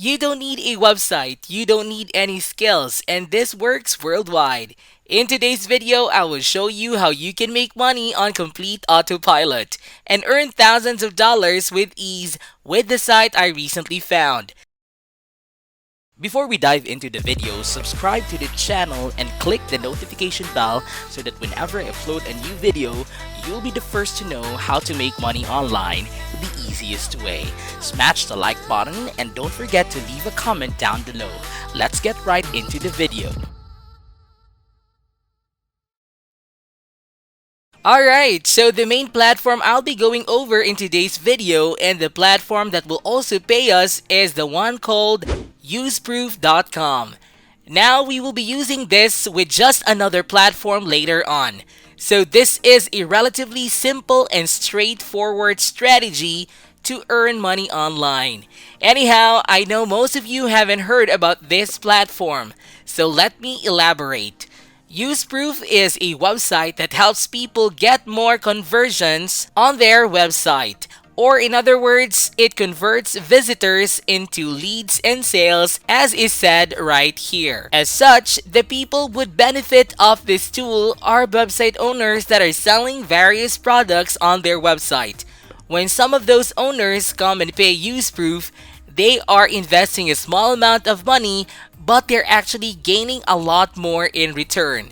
You don't need a website, you don't need any skills, and this works worldwide. In today's video, I will show you how you can make money on complete autopilot and earn thousands of dollars with ease with the site I recently found. Before we dive into the video, subscribe to the channel and click the notification bell so that whenever I upload a new video, you'll be the first to know how to make money online the easiest way. Smash the like button and don't forget to leave a comment down below. Let's get right into the video. Alright, so the main platform I'll be going over in today's video and the platform that will also pay us is the one called useproof.com. Now we will be using this with just another platform later on. So this is a relatively simple and straightforward strategy to earn money online. Anyhow, I know most of you haven't heard about this platform, so let me elaborate. UseProof is a website that helps people get more conversions on their website. Or in other words, it converts visitors into leads and sales as is said right here. As such, the people would benefit of this tool are website owners that are selling various products on their website. When some of those owners come and pay UseProof, they are investing a small amount of money, but they're actually gaining a lot more in return.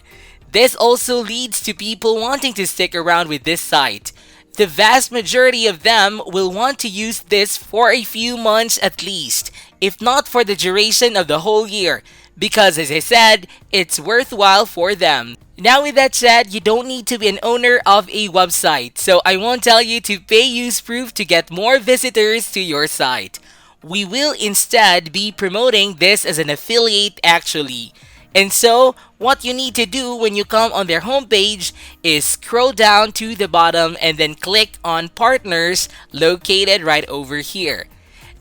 This also leads to people wanting to stick around with this site. The vast majority of them will want to use this for a few months at least, if not for the duration of the whole year, because as I said, it's worthwhile for them. Now with that said, you don't need to be an owner of a website, so I won't tell you to pay UseProof to get more visitors to your site. We will instead be promoting this as an affiliate actually. And so, what you need to do when you come on their homepage is scroll down to the bottom and then click on Partners located right over here.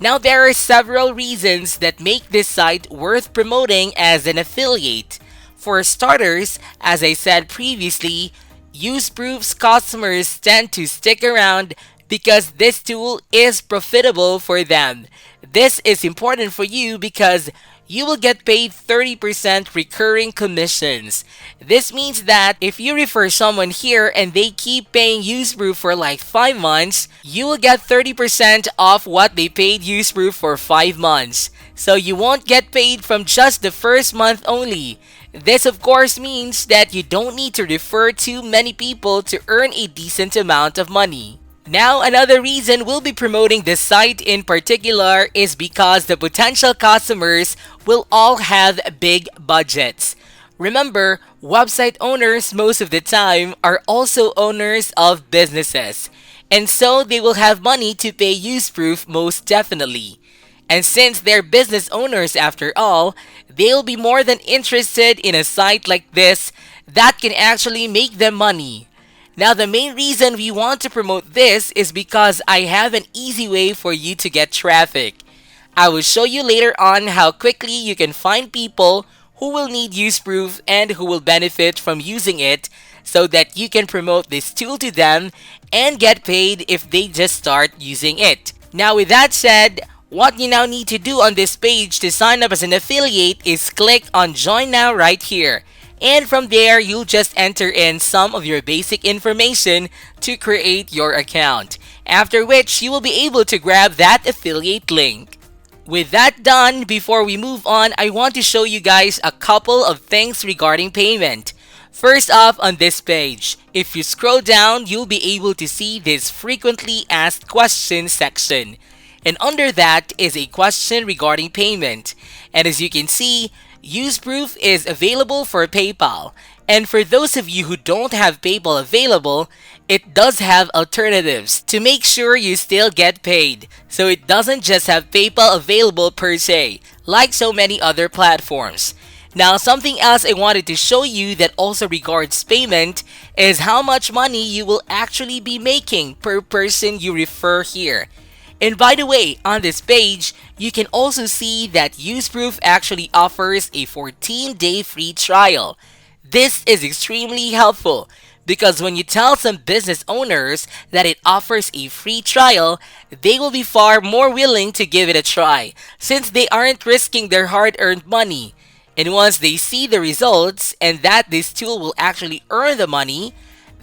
Now there are several reasons that make this site worth promoting as an affiliate. For starters, as I said previously, UseProof's customers tend to stick around because this tool is profitable for them. This is important for you because you will get paid 30% recurring commissions. This means that if you refer someone here and they keep paying UseProof for like 5 months, you will get 30% off what they paid UseProof for 5 months. So you won't get paid from just the first month only. This of course means that you don't need to refer too many people to earn a decent amount of money. Now, another reason we'll be promoting this site in particular is because the potential customers will all have big budgets. Remember, website owners most of the time are also owners of businesses, and so they will have money to pay UseProof most definitely. And since they're business owners after all, they'll be more than interested in a site like this that can actually make them money. Now the main reason we want to promote this is because I have an easy way for you to get traffic. I will show you later on how quickly you can find people who will need UseProof and who will benefit from using it so that you can promote this tool to them and get paid if they just start using it. Now with that said, what you now need to do on this page to sign up as an affiliate is click on Join Now right here. And from there, you'll just enter in some of your basic information to create your account. After which, you will be able to grab that affiliate link. With that done, before we move on, I want to show you guys a couple of things regarding payment. First off, on this page, if you scroll down, you'll be able to see this frequently asked questions section. And under that is a question regarding payment. And as you can see, UseProof is available for PayPal. And for those of you who don't have PayPal available, it does have alternatives to make sure you still get paid. So it doesn't just have PayPal available per se, like so many other platforms. Now, something else I wanted to show you that also regards payment is how much money you will actually be making per person you refer here. And by the way, on this page, you can also see that UseProof actually offers a 14-day free trial. This is extremely helpful Because when you tell some business owners that it offers a free trial, they will be far more willing to give it a try since they aren't risking their hard earned money. And once they see the results and that this tool will actually earn the money,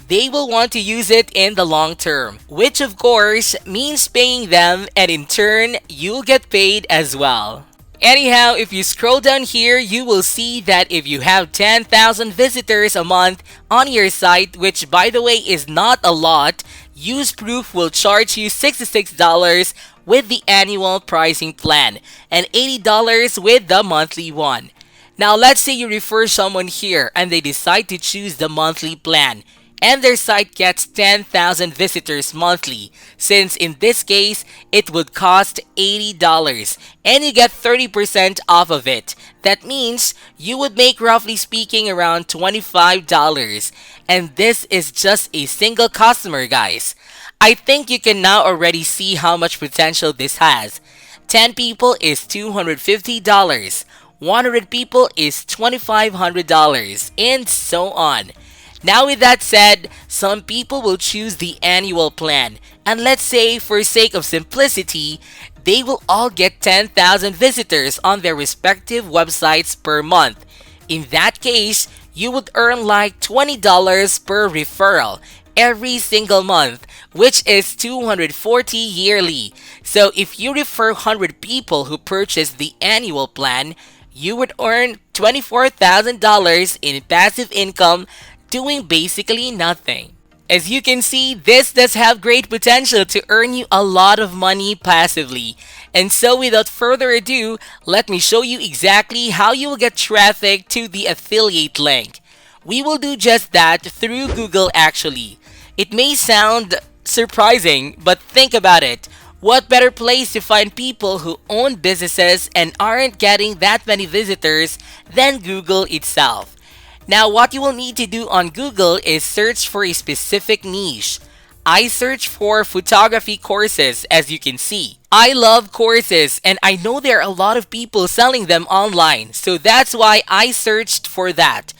they will want to use it in the long term, which of course means paying them, and in turn, you'll get paid as well. Anyhow, if you scroll down here, you will see that if you have 10,000 visitors a month on your site, which by the way is not a lot, UseProof will charge you $66 with the annual pricing plan and $80 with the monthly one. Now let's say you refer someone here and they decide to choose the monthly plan and their site gets 10,000 visitors monthly, since in this case, it would cost $80 and you get 30% off of it. That means you would make roughly speaking around $25. And this is just a single customer, guys. I think you can now already see how much potential this has. 10 people is $250. 100 people is $2,500, and so on. Now with that said, some people will choose the annual plan, and let's say for sake of simplicity, they will all get 10,000 visitors on their respective websites per month. In that case, you would earn like $20 per referral every single month, which is $240 yearly. So if you refer 100 people who purchase the annual plan, you would earn $24,000 in passive income doing basically nothing. As you can see, this does have great potential to earn you a lot of money passively. And so without further ado, let me show you exactly how you will get traffic to the affiliate link. We will do just that through Google actually. It may sound surprising, but think about it. What better place to find people who own businesses and aren't getting that many visitors than Google itself? Now, what you will need to do on Google is search for a specific niche. I search for photography courses, as you can see. I love courses, and I know there are a lot of people selling them online, so that's why I searched for that.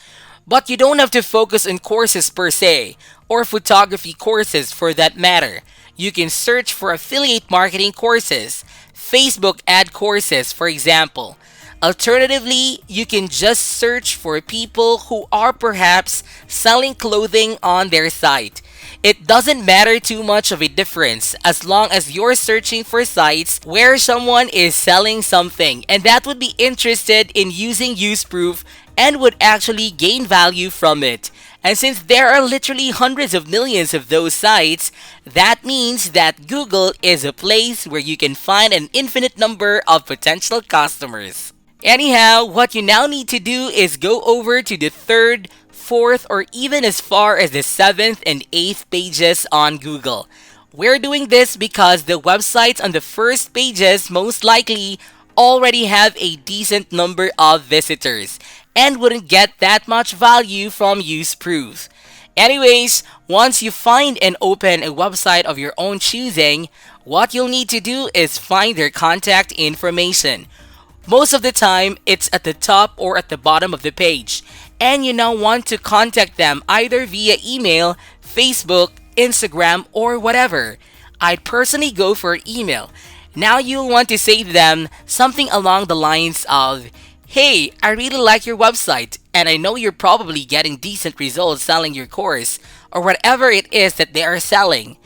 But you don't have to focus on courses per se, or photography courses for that matter. You can search for affiliate marketing courses, Facebook ad courses, for example. Alternatively, you can just search for people who are perhaps selling clothing on their site. It doesn't matter too much of a difference as long as you're searching for sites where someone is selling something and that would be interested in using UseProof and would actually gain value from it. And since there are literally hundreds of millions of those sites, that means that Google is a place where you can find an infinite number of potential customers. Anyhow, what you now need to do is go over to the third, fourth, or even as far as the seventh and eighth pages on Google. We're doing this because the websites on the first pages most likely already have a decent number of visitors and wouldn't get that much value from UseProof. Anyways, once you find and open a website of your own choosing, what you'll need to do is find their contact information. Most of the time, it's at the top or at the bottom of the page, and you now want to contact them either via email, Facebook, Instagram, or whatever. I'd personally go for email. Now you'll want to say to them something along the lines of, "Hey, I really like your website, and I know you're probably getting decent results selling your course, or whatever it is that they are selling.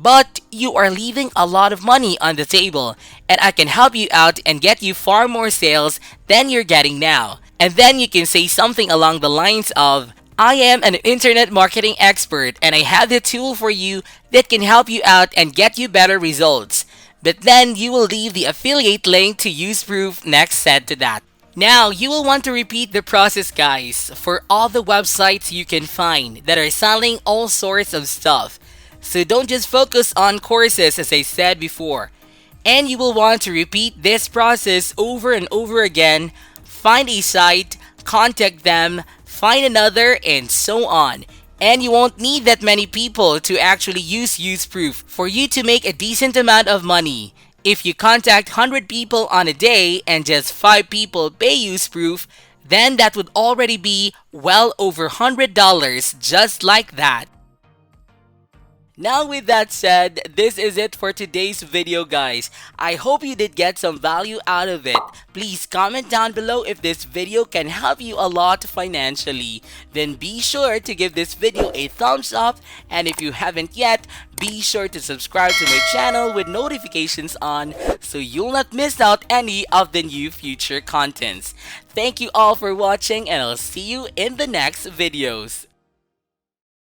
But you are leaving a lot of money on the table, and I can help you out and get you far more sales than you're getting now." And then you can say something along the lines of, "I am an internet marketing expert and I have the tool for you that can help you out and get you better results." But then you will leave the affiliate link to UseProof next set to that. Now, you will want to repeat the process, guys, for all the websites you can find that are selling all sorts of stuff. So don't just focus on courses as I said before. And you will want to repeat this process over and over again. Find a site, contact them, find another, and so on. And you won't need that many people to actually use UseProof for you to make a decent amount of money. If you contact 100 people on a day and just 5 people pay UseProof, then that would already be well over $100 just like that. Now with that said, this is it for today's video guys. I hope you did get some value out of it. Please comment down below if this video can help you a lot financially. Then be sure to give this video a thumbs up, and if you haven't yet, be sure to subscribe to my channel with notifications on so you'll not miss out any of the new future contents. Thank you all for watching, and I'll see you in the next videos.